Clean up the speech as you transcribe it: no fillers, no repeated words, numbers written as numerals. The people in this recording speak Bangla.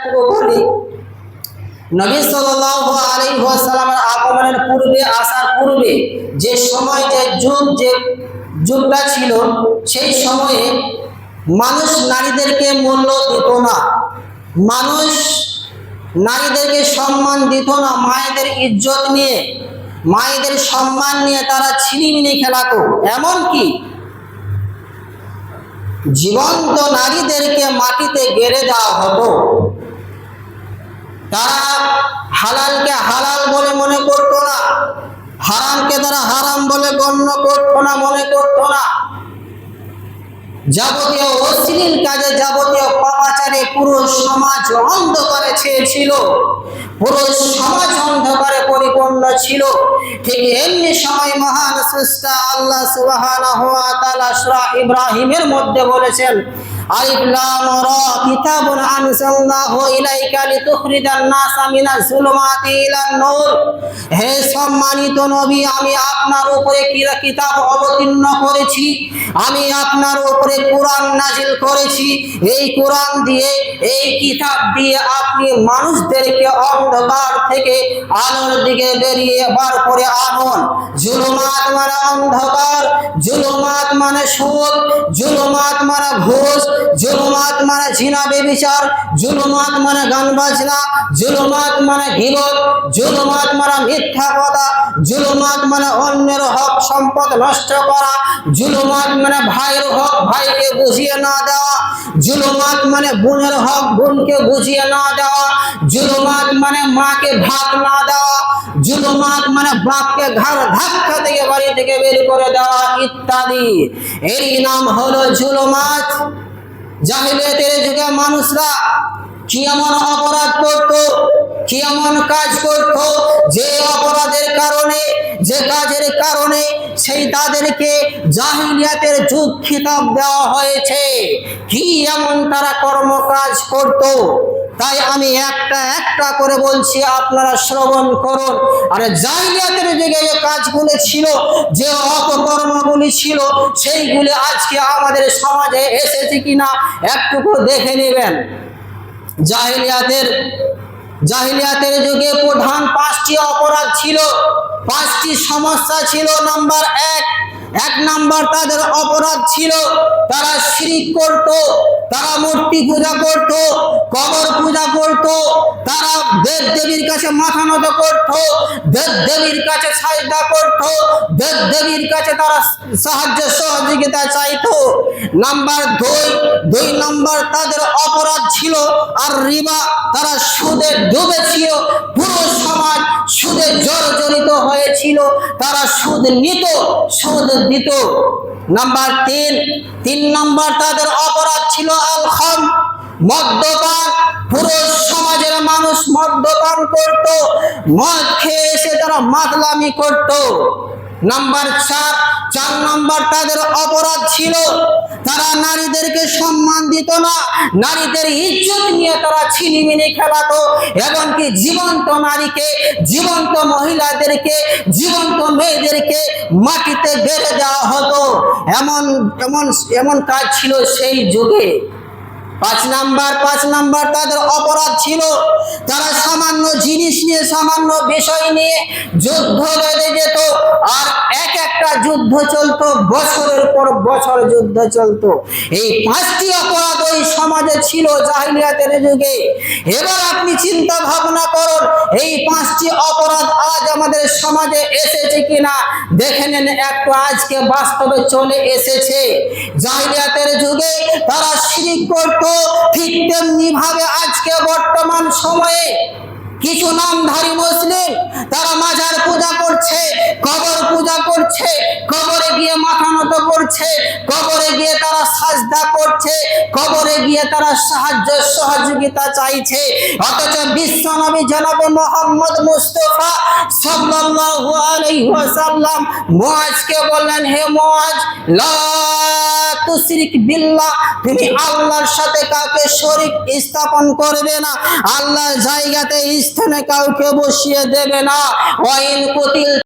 পুরো বলি। নবী সাল্লাল্লাহু আলাইহি ওয়াসাল্লামের আগমনের পূর্বে, আসার পূর্বে যে সময় যে যুগটা ছিল, সেই সময়ে মানুষ নারীদেরকে মূল্য দিত না, মানুষ নারীদেরকে সম্মান দিত না। মায়েদের ইজ্জত নিয়ে, মায়েদের সম্মান নিয়ে তারা ছিনিমিনি খেলাতো। এমনকি জীবন্ত নারীদেরকে মাটিতে গেড়ে দেওয়া হতো। তারা হালালকে হালাল বলে মনে করতো না, হারামকে তারা হারাম বলে গণ্য করতো না, মনে করতো না। যাবতীয় অশ্লীল কাজে, যাবতীয় পাপাচারে পুরো সমাজ অন্ধকারে ছেয়েছিল, পুরো সমাজ অন্ধকারে পরিপূর্ণ ছিল। ঠিক এমনি সময় মহান স্রষ্টা আল্লাহ সুবহানাহু ওয়া তাআলা সূরা ইব্রাহিমের মধ্যে বলেছেন, আলিফ লাম রা কিতাবুন আনজালনাহু ইলাইকা লিতুখরিজান নাসা মিনাজ যুলুমাতি ইলান নূর। হে সম্মানিত নবী, আমি আপনার উপরে কিতাব অবতীর্ণ করেছি, আমি আপনার উপরে কোরআন নাজিল করেছি। এই কোরআন দিয়ে, এই কিতাব দিয়ে আপনি মানুষদেরকে অন্ধকার থেকে আলোর দিকে বেরিয়ে বার করে আনুন। জুলুমাত মানে অন্ধকার, জুলুমাত মানে সুদ, জুলুমাত মানে ঘুষ, জুলুমাত মানে জিনা ব্যভিচার, জুলুমাত মানে গান বাজনা, জুলুমাত মানে গীবত, জুলুমাত মানে মিথ্যা কথা, জুলুমাত মানে অন্যের হক সম্পদ নষ্ট করা, জুলুমাত মানে ভাইয়ের হক ভাইকে বুঝিয়ে না দেওয়া, জুলুমাত মানে বোনের হক বোনকে বুঝিয়ে না দেওয়া, জুলুমাত মানে মাকে ভাত না দেওয়া, জুলুমাত মানে বাপকে ঘাড় ধাক্কা থেকে বাড়ি থেকে বের করে দেওয়া ইত্যাদি। এর নাম হলো জুলুমাত। জাহিলিয়াতের যুগে মানুষরা কি এমন অপরাধ করত, কি এমন কাজ করত, যে অপরাধের কারণে, যে কাজের কারণে সেই তাদেরকে জাহিলিয়াতের যুগ খিতাব দেওয়া হয়েছে। কি এমন তারা কর্মকাজ করত, তাই আমি একটা একটা করে বলছি, আপনারা শ্রবণ করুন। আর জাহিলিয়াতের যুগে যে কাজগুলো ছিল, যে অপকর্মগুলি ছিল, সেইগুলি আজকে আমাদের সমাজে এসেছে কিনা একটুকু দেখে নেবেন। জাহিলিয়াতের যুগে প্রধান 5টি অপরাধ ছিল, 5টি সমস্যা ছিল। এক নাম্বার তাদের অপরাধ ছিল তারা শিরক করত, তারা মূর্তি পূজা করত, কবর পূজা করত, তারা দেব দেবীর কাছে মাথা নত করত, দেব দেবীর কাছে সাজদা করত, দেব দেবীর কাছে তারা সাহায্য সহযোগিতা চাইতো। দুই নাম্বার তাদের অপরাধ ছিল আর রিবা, তারা সুদে ডুবেছিল, পুরো সমাজ সুদে জর্জরিত হয়েছিল, তারা সুদ নিত, সুদ দিত। তিন নাম্বার তাদের অপরাধ ছিল আল খাম, মদ্যপান। পুরো সমাজের মানুষ মদ্যপান করত, মদ খেয়ে এসে তারা মাতলামি করত। চার নাম্বার তাদের অপরাধ ছিল তারা নারীদেরকে সম্মান দিত না, নারীদের ইজ্জত নিয়ে তারা ছিনিমিনি খেলাতো। এমনকি জীবন্ত নারীকে, জীবন্ত মহিলাদেরকে, জীবন্ত মেয়েদেরকে মাটিতে গেড়ে দেওয়া হতো। এমন কাজ ছিল সেই যুগে। 5 নাম্বার তাদের অপরাধ ছিল তারা সামান্য জিনিস নিয়ে, সামান্য বিষয় নিয়ে যুদ্ধ বেঁধে যেত। আর একটা যুদ্ধ চলতো, বছরের পর বছর যুদ্ধ চলতো। এই 5টি অপরাধ ওই সমাজে ছিল জাহিলিয়াতের যুগে। এবার আপনি চিন্তা ভাবনা করুন, এই 5টি অপরাধ আজ আমাদের সমাজে এসেছে কিনা দেখে নেন একটু। আজকে বাস্তবে চলে এসেছে। জাহিলিয়াতের যুগে তারা শিরক করত, ঠিক তেমনি ভাবে আজকে বর্তমান সময়ে কিছু নামধারী মুসলিম তারা মাজার পূজা করছে, কবর পূজা করছে, কবরে গিয়ে মাথা নত করছে, কবরে গিয়ে তারা সাজদা করছে, কবরে গিয়ে তারা সাহায্য সহযোগিতা চাইছে। অথচ বিশ্বনবী জনাবে মুহাম্মদ মুস্তাফা সাল্লাল্লাহু আলাইহি ওয়াসাল্লাম মুআজকে বললেন, হে মুআজ, লা তুশরিক বিল্লাহ, তুমি আল্লাহর সাথে কাউকে শরীক স্থাপন করবে না, আল্লাহর জায়গাতে স্থানে কাউকে বসিয়ে দেবে না। ওয়াইন কুতিল